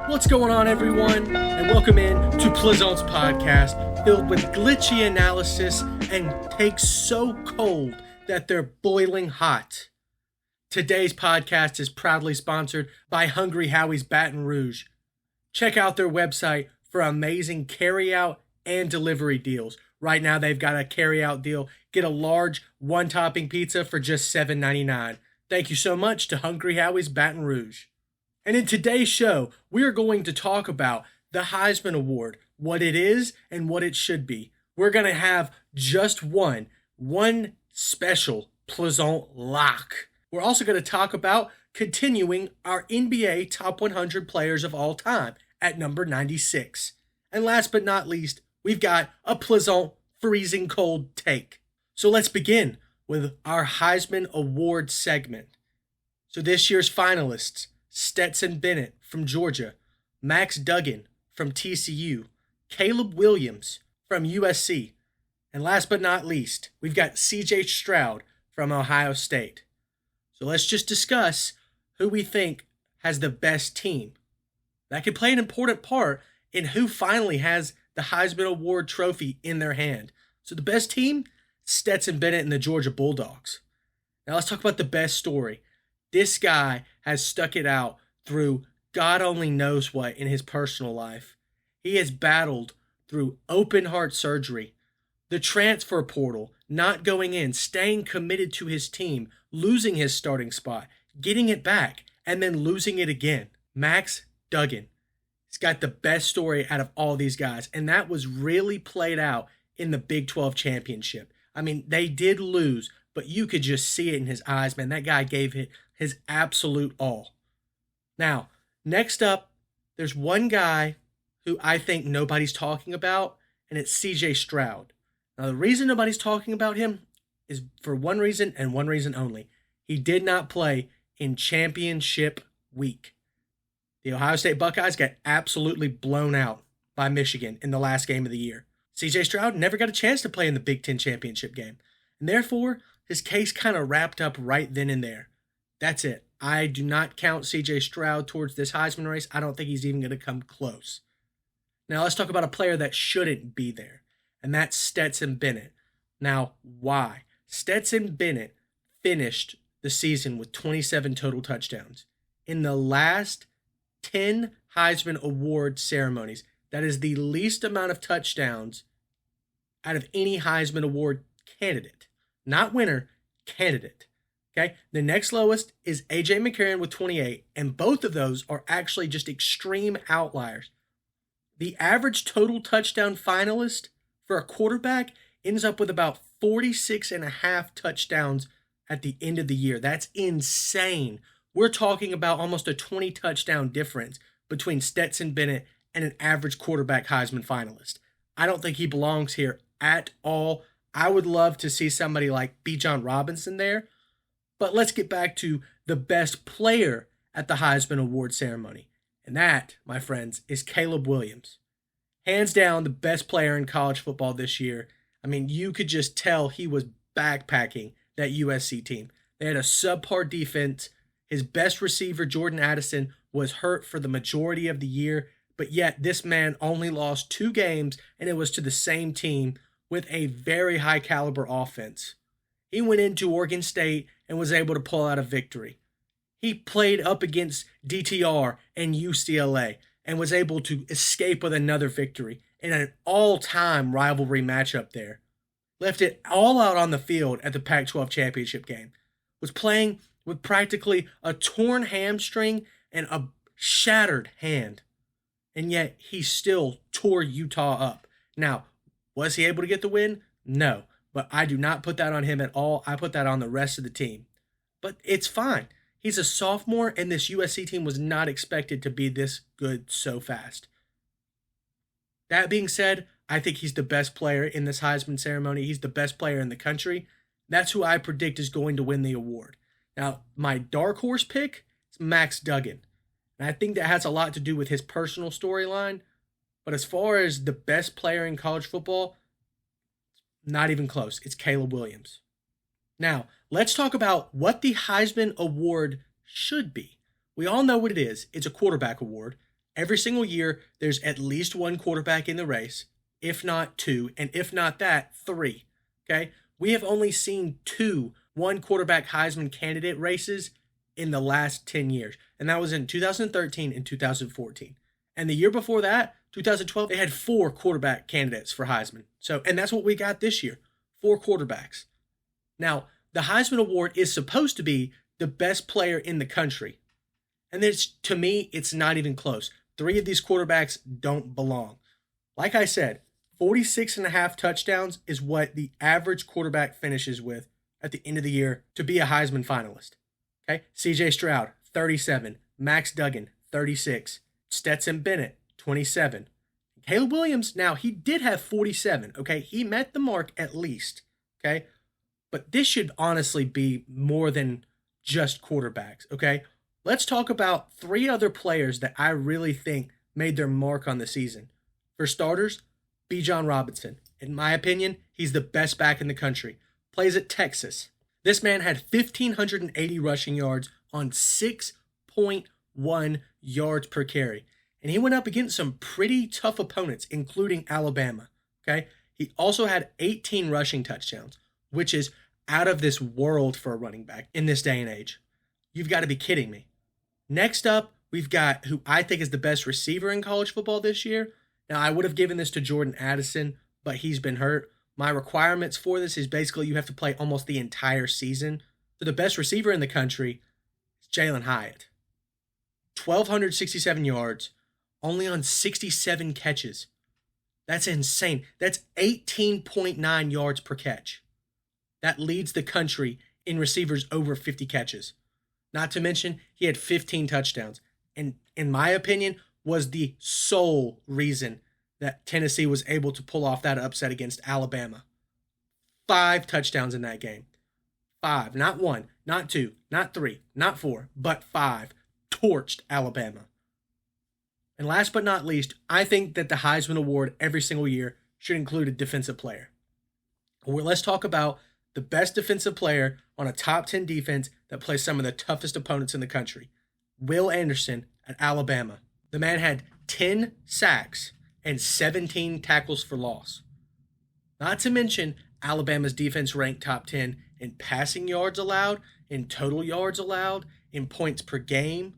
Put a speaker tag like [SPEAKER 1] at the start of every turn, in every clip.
[SPEAKER 1] What's going on, everyone? And welcome in to Plizont's podcast, filled with glitchy analysis and takes so cold that they're boiling hot. Today's podcast is proudly sponsored by Hungry Howie's Baton Rouge. Check out their website for amazing carry-out and delivery deals. Right now, they've got a carry-out deal. Get a large one-topping pizza for just $7.99. Thank you so much to Hungry Howie's Baton Rouge. And in today's show, we are going to talk about the Heisman Award, what it is and what it should be. We're going to have just one special Plizont lock. We're also going to talk about continuing our NBA top 100 players of all time at number 96. And last but not least, we've got a Plizont freezing cold take. So let's begin with our Heisman Award segment. So this year's finalists: Stetson Bennett from Georgia, Max Duggan from TCU, Caleb Williams from USC, and last but not least, we've got CJ Stroud from Ohio State. So let's just discuss who we think has the best team. That could play an important part in who finally has the Heisman Award trophy in their hand. So the best team, Stetson Bennett and the Georgia Bulldogs. Now let's talk about the best story. This guy has stuck it out through God only knows what in his personal life. He has battled through open heart surgery, the transfer portal, not going in, staying committed to his team, losing his starting spot, getting it back, and then losing it again. Max Duggan. He's got the best story out of all these guys, and that was really played out in the Big 12 championship. I mean, they did lose, but you could just see it in his eyes, man. That guy gave it his absolute all. Now, next up, there's one guy who I think nobody's talking about, and it's CJ Stroud. Now, the reason nobody's talking about him is for one reason and one reason only. He did not play in championship week. The Ohio State Buckeyes got absolutely blown out by Michigan in the last game of the year. CJ Stroud never got a chance to play in the Big Ten championship game, and therefore, his case kind of wrapped up right then and there. That's it. I do not count CJ Stroud towards this Heisman race. I don't think he's even going to come close. Now let's talk about a player that shouldn't be there, and that's Stetson Bennett. Now, why? Stetson Bennett finished the season with 27 total touchdowns. In the last 10 Heisman Award ceremonies, that is the least amount of touchdowns out of any Heisman Award candidate. Not winner, candidate. Okay, the next lowest is A.J. McCarron with 28, and both of those are actually just extreme outliers. The average total touchdown finalist for a quarterback ends up with about 46 and a half touchdowns at the end of the year. That's insane. We're talking about almost a 20 touchdown difference between Stetson Bennett and an average quarterback Heisman finalist. I don't think he belongs here at all. I would love to see somebody like Bijan Robinson there. But let's get back to the best player at the Heisman Award ceremony. And that, my friends, is Caleb Williams. Hands down, the best player in college football this year. I mean, you could just tell he was backpacking that USC team. They had a subpar defense. His best receiver, Jordan Addison, was hurt for the majority of the year. But yet, this man only lost 2 games, and it was to the same team with a very high caliber offense. He went into Oregon State and was able to pull out a victory. He played up against DTR and UCLA and was able to escape with another victory in an all-time rivalry matchup there. Left it all out on the field at the Pac-12 championship game. Was playing with practically a torn hamstring and a shattered hand. And yet he still tore Utah up. Now, was he able to get the win? No. But I do not put that on him at all. I put that on the rest of the team. But it's fine. He's a sophomore, and this USC team was not expected to be this good so fast. That being said, I think he's the best player in this Heisman ceremony. He's the best player in the country. That's who I predict is going to win the award. Now, my dark horse pick is Max Duggan. And I think that has a lot to do with his personal storyline. But as far as the best player in college football, not even close. It's Caleb Williams. Now, let's talk about what the Heisman Award should be. We all know what it is. It's a quarterback award. Every single year, there's at least one quarterback in the race, if not two, and if not that, three. Okay? We have only seen two one quarterback Heisman candidate races in the last 10 years, and that was in 2013 and 2014. And the year before that, 2012, they had four quarterback candidates for Heisman. So, and that's what we got this year, four quarterbacks. Now, the Heisman Award is supposed to be the best player in the country. And to me, it's not even close. Three of these quarterbacks don't belong. Like I said, 46.5 touchdowns is what the average quarterback finishes with at the end of the year to be a Heisman finalist. Okay, CJ Stroud, 37. Max Duggan, 36. Stetson Bennett, 27. Caleb Williams, now he did have 47. Okay, he met the mark at least. Okay, but this should honestly be more than just quarterbacks. Okay, let's talk about three other players that I really think made their mark on the season. For starters, Bijan Robinson. In my opinion, he's the best back in the country. Plays at Texas. This man had 1,580 rushing yards on 6.1 yards per carry. And he went up against some pretty tough opponents, including Alabama. Okay? He also had 18 rushing touchdowns, which is out of this world for a running back in this day and age. You've got to be kidding me. Next up, we've got who I think is the best receiver in college football this year. Now, I would have given this to Jordan Addison, but he's been hurt. My requirements for this is basically you have to play almost the entire season. So the best receiver in the country is Jalen Hyatt. 1,267 yards, only on 67 catches. That's insane. That's 18.9 yards per catch. That leads the country in receivers over 50 catches. Not to mention, he had 15 touchdowns. And in my opinion, was the sole reason that Tennessee was able to pull off that upset against Alabama. 5 touchdowns in that game. 5, not 1, not 2, not 3, not 4, but 5. Torched Alabama. And last but not least, I think that the Heisman Award every single year should include a defensive player. Well, let's talk about the best defensive player on a top 10 defense that plays some of the toughest opponents in the country. Will Anderson at Alabama. The man had 10 sacks and 17 tackles for loss. Not to mention, Alabama's defense ranked top 10 in passing yards allowed, in total yards allowed, in points per game.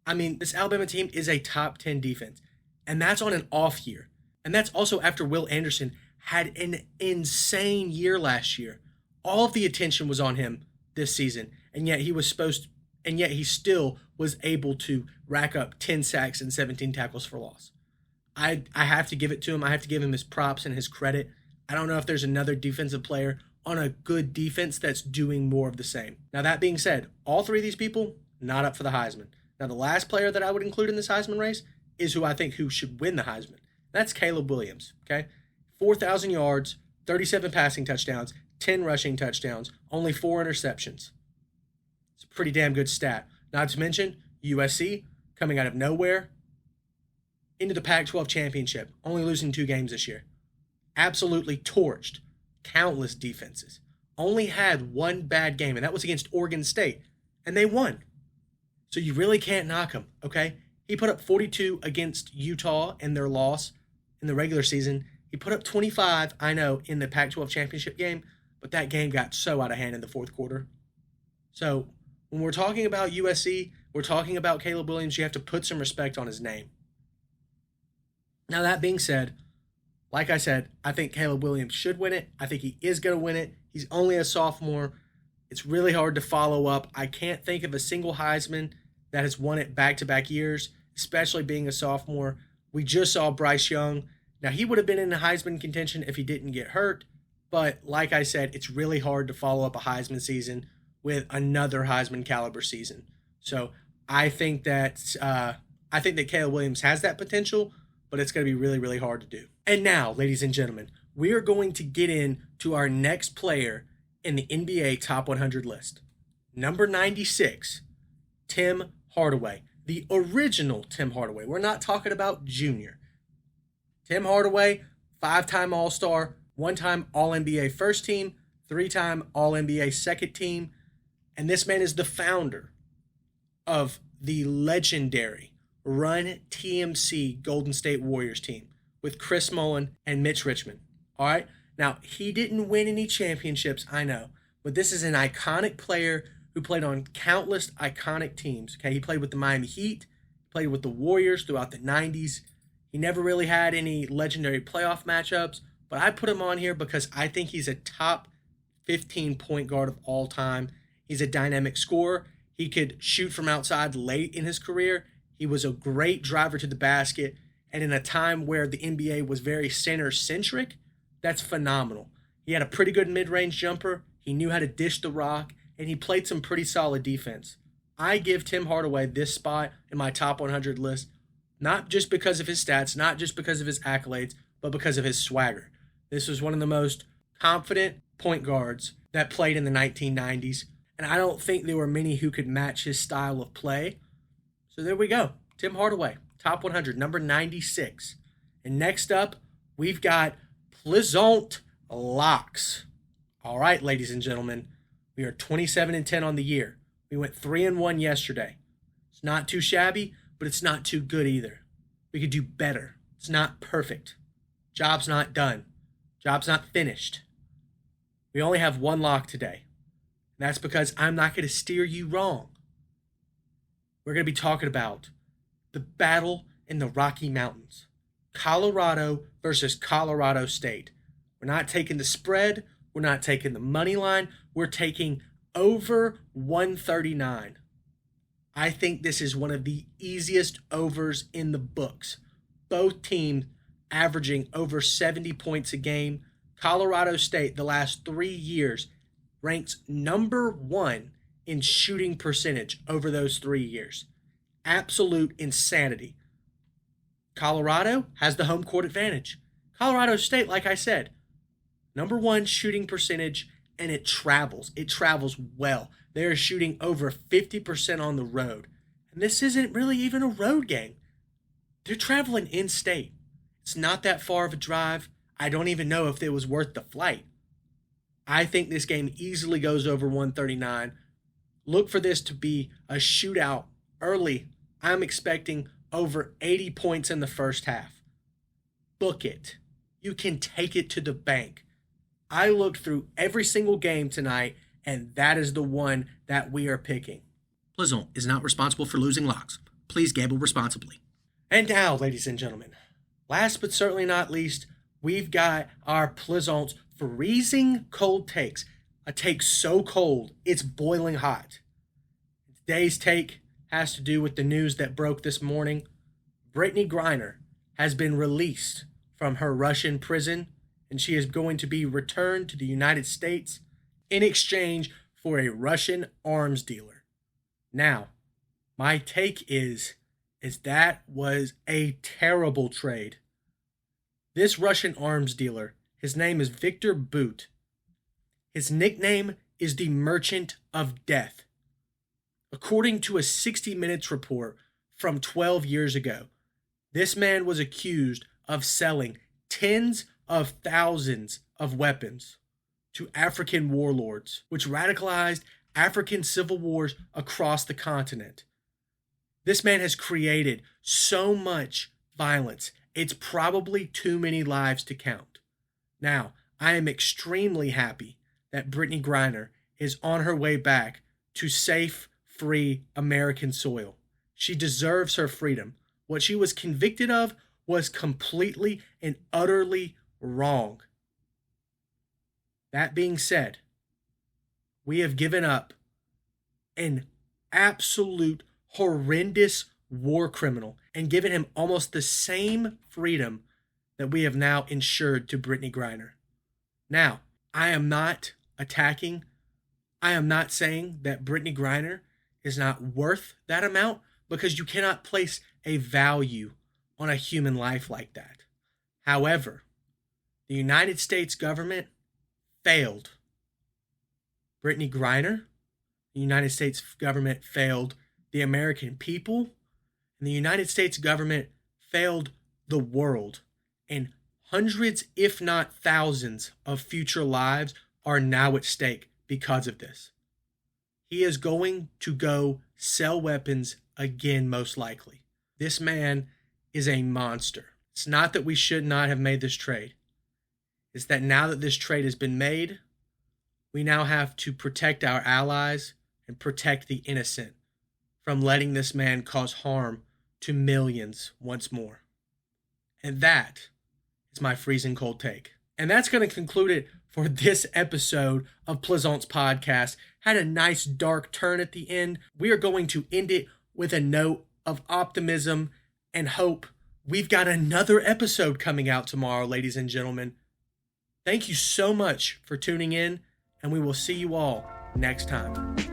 [SPEAKER 1] I mean, this Alabama team is a top 10 defense, and that's on an off year. And that's also after Will Anderson had an insane year last year. All of the attention was on him this season, and yet he still was able to rack up 10 sacks and 17 tackles for loss. I have to give it to him. I have to give him his props and his credit. I don't know if there's another defensive player on a good defense that's doing more of the same. Now, that being said, all three of these people, not up for the Heisman. Now, the last player that I would include in this Heisman race is who I think who should win the Heisman. That's Caleb Williams, okay? 4,000 yards, 37 passing touchdowns, 10 rushing touchdowns, only 4 interceptions. It's a pretty damn good stat. Not to mention, USC, coming out of nowhere, into the Pac-12 championship, only losing 2 games this year. Absolutely torched countless defenses. Only had 1 bad game, and that was against Oregon State, and they won. So you really can't knock him, okay? He put up 42 against Utah in their loss in the regular season. He put up 25, I know, in the Pac-12 championship game, but that game got so out of hand in the fourth quarter. So when we're talking about USC, we're talking about Caleb Williams, you have to put some respect on his name. Now, that being said, like I said, I think Caleb Williams should win it. I think he is going to win it. He's only a sophomore. It's really hard to follow up. I can't think of a single Heisman that has won it back-to-back years, especially being a sophomore. We just saw Bryce Young. Now, he would have been in the Heisman contention if he didn't get hurt, but like I said, it's really hard to follow up a Heisman season with another Heisman caliber season. So I think that Caleb Williams has that potential, but it's going to be really, really hard to do. And now, ladies and gentlemen, we are going to get into our next player in the NBA Top 100 list. Number 96, Tim Hardaway. The original Tim Hardaway. We're not talking about Junior. Tim Hardaway, 5-time All-Star, 1-time All-NBA first team, 3-time All-NBA second team. And this man is the founder of the legendary run TMC Golden State Warriors team with Chris Mullin and Mitch Richmond. All right? Now, he didn't win any championships, I know, but this is an iconic player who played on countless iconic teams. Okay, he played with the Miami Heat, played with the Warriors throughout the 90s. He never really had any legendary playoff matchups, but I put him on here because I think he's a top 15 point guard of all time. He's a dynamic scorer. He could shoot from outside late in his career. He was a great driver to the basket. And in a time where the NBA was very center-centric, that's phenomenal. He had a pretty good mid-range jumper. He knew how to dish the rock, and he played some pretty solid defense. I give Tim Hardaway this spot in my top 100 list, not just because of his stats, not just because of his accolades, but because of his swagger. This was one of the most confident point guards that played in the 1990s, and I don't think there were many who could match his style of play. So there we go. Tim Hardaway, top 100, number 96. And next up, we've got Plizont locks. All right, ladies and gentlemen, we are 27-10 on the year. We went 3-1 yesterday. It's not too shabby, but it's not too good either. We could do better. It's not perfect. Job's not done. Job's not finished. We only have one lock today. And that's because I'm not going to steer you wrong. We're going to be talking about the battle in the Rocky Mountains. Colorado versus Colorado State. We're not taking the spread. We're not taking the money line. We're taking over 139. I think this is one of the easiest overs in the books. Both teams averaging over 70 points a game. Colorado State, the last 3 years, ranks number 1 in shooting percentage over those 3 years. Absolute insanity. Colorado has the home court advantage. Colorado State, like I said, number 1 shooting percentage, and it travels. It travels well. They are shooting over 50% on the road. And this isn't really even a road game. They're traveling in-state. It's not that far of a drive. I don't even know if it was worth the flight. I think this game easily goes over 139. Look for this to be a shootout early. I'm expecting over 80 points in the first half. Book it. You can take it to the bank. I looked through every single game tonight, and that is the one that we are picking.
[SPEAKER 2] Plizont is not responsible for losing locks. Please gamble responsibly.
[SPEAKER 1] And now, ladies and gentlemen, last but certainly not least, we've got our Plizont's freezing cold takes. A take so cold, it's boiling hot. Today's take has to do with the news that broke this morning. Brittney Griner has been released from her Russian prison, and she is going to be returned to the United States in exchange for a Russian arms dealer. Now, my take is that was a terrible trade. This Russian arms dealer, his name is Victor Boot. His nickname is the Merchant of Death. According to a 60 Minutes report from 12 years ago, this man was accused of selling tens of thousands of weapons to African warlords, which radicalized African civil wars across the continent. This man has created so much violence, it's probably too many lives to count. Now, I am extremely happy that Brittney Griner is on her way back to safe, free American soil. She deserves her freedom. What she was convicted of was completely and utterly wrong. That being said, we have given up an absolute horrendous war criminal and given him almost the same freedom that we have now ensured to Brittney Griner. Now, I am not attacking. I am not saying that Brittney Griner is not worth that amount, because you cannot place a value on a human life like that. However, the United States government failed Brittney Griner. The United States government failed the American people. And the United States government failed the world. And hundreds, if not thousands, of future lives are now at stake because of this. He is going to go sell weapons again, most likely. This man is a monster. It's not that we should not have made this trade. It's that now that this trade has been made, we now have to protect our allies and protect the innocent from letting this man cause harm to millions once more. And that is my freezing cold take. And that's going to conclude it for this episode of Plizont's podcast. Had a nice dark turn at the end. We are going to end it with a note of optimism and hope. We've got another episode coming out tomorrow, ladies and gentlemen. Thank you so much for tuning in, and we will see you all next time.